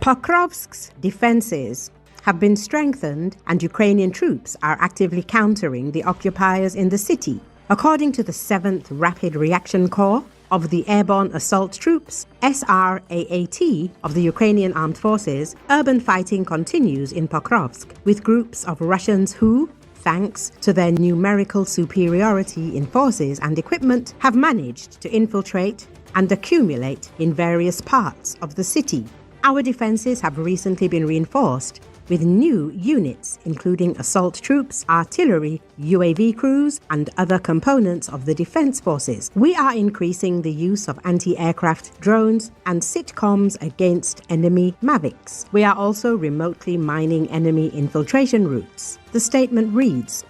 Pokrovsk's defenses have been strengthened and Ukrainian troops are actively countering the occupiers in the city. According to the 7th Rapid Reaction Corps of the Airborne Assault Troops, SRAAT, of the Ukrainian Armed Forces, urban fighting continues in Pokrovsk, with groups of Russians who, thanks to their numerical superiority in forces and equipment, have managed to infiltrate and accumulate in various parts of the city. Our defenses have recently been reinforced with new units, including assault troops, artillery, UAV crews, and other components of the defense forces. We are increasing the use of anti-aircraft drones and sitcoms against enemy Mavics. We are also remotely mining enemy infiltration routes. The statement reads,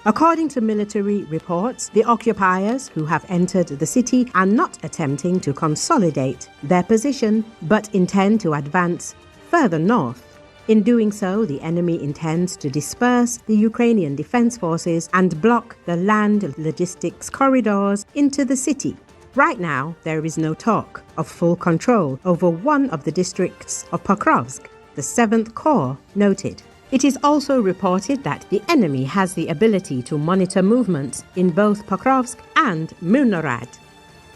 according to military reports, the occupiers who have entered the city are not attempting to consolidate their position, but intend to advance further north. In doing so, the enemy intends to disperse the Ukrainian defense forces and block the land logistics corridors into the city. Right now, there is no talk of full control over one of the districts of Pokrovsk, the 7th Corps noted. It is also reported that the enemy has the ability to monitor movements in both Pokrovsk and Milnorad.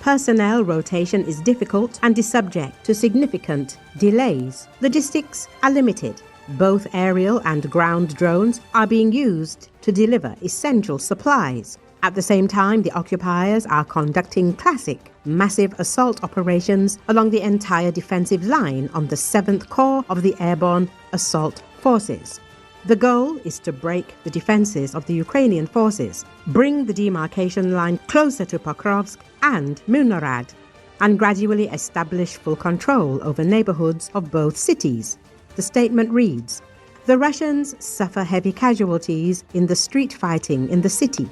Personnel rotation is difficult and is subject to significant delays. Logistics are limited. Both aerial and ground drones are being used to deliver essential supplies. At the same time, the occupiers are conducting classic, massive assault operations along the entire defensive line on the 7th Corps of the Airborne Assault Forces. The goal is to break the defenses of the Ukrainian forces, bring the demarcation line closer to Pokrovsk and Milnorad, and gradually establish full control over neighborhoods of both cities. The statement reads, the Russians suffer heavy casualties in the street fighting in the city.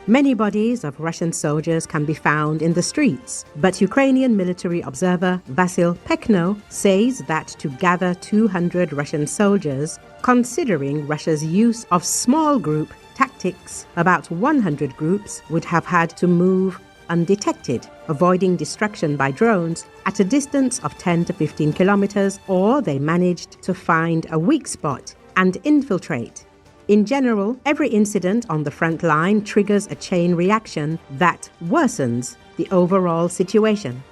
Many bodies of Russian soldiers can be found in the streets, but Ukrainian military observer Vasyl Pekno says that to gather 200 Russian soldiers, considering Russia's use of small group tactics, about 100 groups would have had to move undetected, avoiding destruction by drones at a distance of 10 to 15 kilometers, or they managed to find a weak spot and infiltrate. In general, every incident on the front line triggers a chain reaction that worsens the overall situation.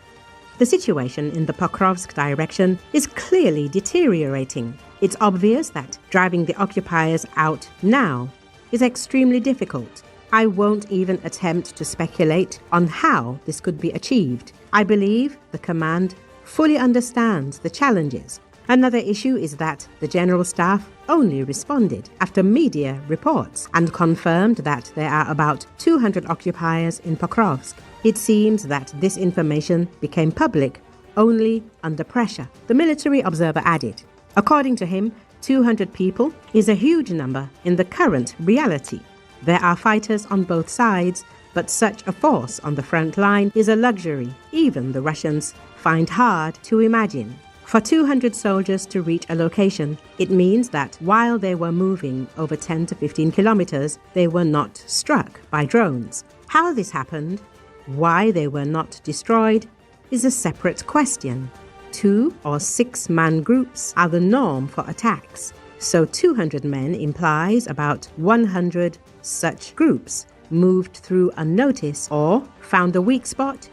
The situation in the Pokrovsk direction is clearly deteriorating. It's obvious that driving the occupiers out now is extremely difficult. I won't even attempt to speculate on how this could be achieved. I believe the command fully understands the challenges. Another issue is that the General Staff only responded after media reports and confirmed that there are about 200 occupiers in Pokrovsk. It seems that this information became public only under pressure. The military observer added, according to him, 200 people is a huge number in the current reality. There are fighters on both sides, but such a force on the front line is a luxury even the Russians find hard to imagine. For 200 soldiers to reach a location, it means that while they were moving over 10 to 15 kilometers, they were not struck by drones. How this happened, why they were not destroyed, is a separate question. 2 or 6 man groups are the norm for attacks, so 200 men implies about 100 such groups moved through unnoticed or found a weak spot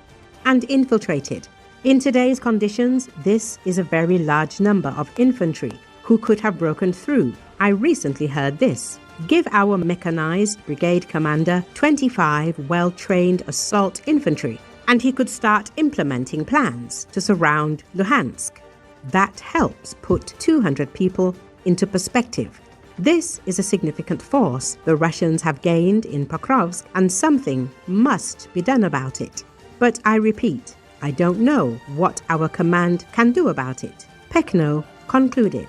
and infiltrated. In today's conditions, this is a very large number of infantry who could have broken through. I recently heard this. Give our mechanized brigade commander 25 well-trained assault infantry, and he could start implementing plans to surround Luhansk. That helps put 200 people into perspective. This is a significant force the Russians have gained in Pokrovsk, and something must be done about it. But I repeat, I don't know what our command can do about it, Pekno concluded.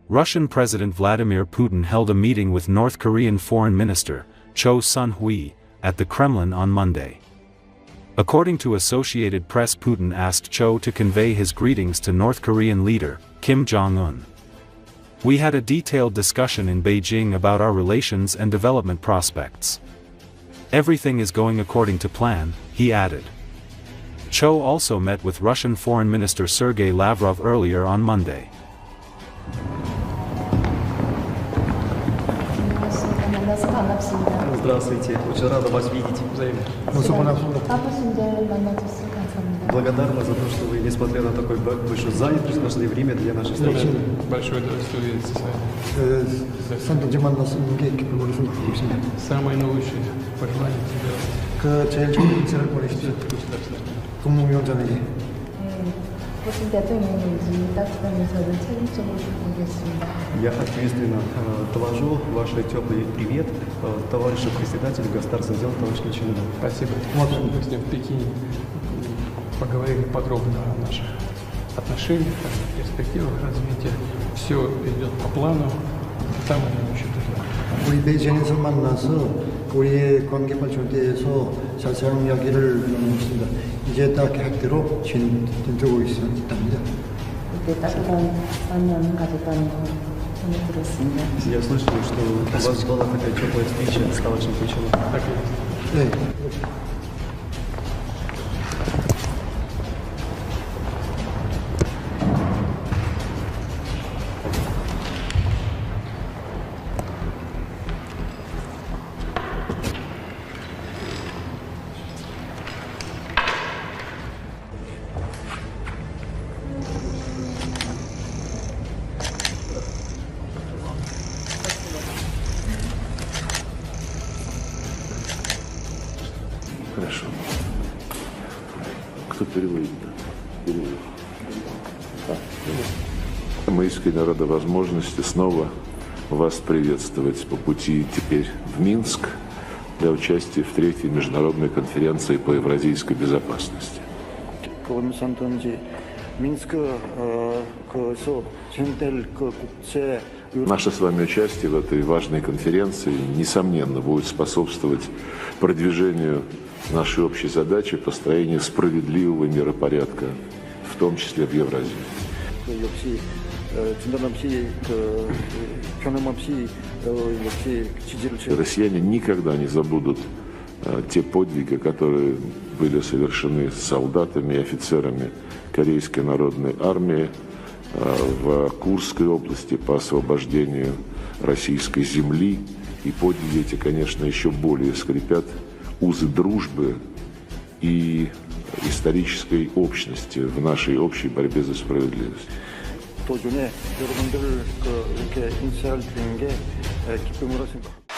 Russian President Vladimir Putin held a meeting with North Korean Foreign Minister Cho Sun-hui at the Kremlin on Monday. According to Associated Press, Putin asked Cho to convey his greetings to North Korean leader Kim Jong-un. We had a detailed discussion in Beijing about our relations and development prospects. Everything is going according to plan, he added. Cho also met with Russian Foreign Minister Sergei Lavrov earlier on Monday. Здравствуйте, очень рада вас видеть. Взаимно. Благодарна за то, что вы, несмотря на такой большую занятость, нашли время для нашей встречи. Большое удовольствие увидеться с вами. Самые наилучшие пожелания тебе. Я ответственно доложу ваш теплый привет товарищу председателю государственного дела товарищу Чинову. Спасибо. Мы с ним в Пекине поговорили подробно о наших отношениях, о перспективах развития. Все идет по плану. Самое наилучшее. 우리 베이징에서 만나서 우리의 관계 발전에 대해서 자세한 이야기를 나눴습니다. 이제 딱 계획대로 진행되고 있답니다. Я слышал, что у вас была такая теплая встреча с товарищем Путиным. 네. Хорошо. Кто переводит? Переводит. Мы искренне рады возможности снова вас приветствовать по пути теперь в Минск для участия в 3-й международной конференции по евразийской безопасности. Наше с вами участие в этой важной конференции, несомненно, будет способствовать продвижению нашей общей задачи построения справедливого миропорядка, в том числе в Евразии. Россияне никогда не забудут те подвиги, которые были совершены солдатами и офицерами Корейской народной армии в Курской области по освобождению российской земли. И подвиги эти, конечно, еще более скрепят узы дружбы и исторической общности в нашей общей борьбе за справедливость. 도중에 여러분들 이렇게 인사할 수 있는 게 기쁨으로 생각합니다.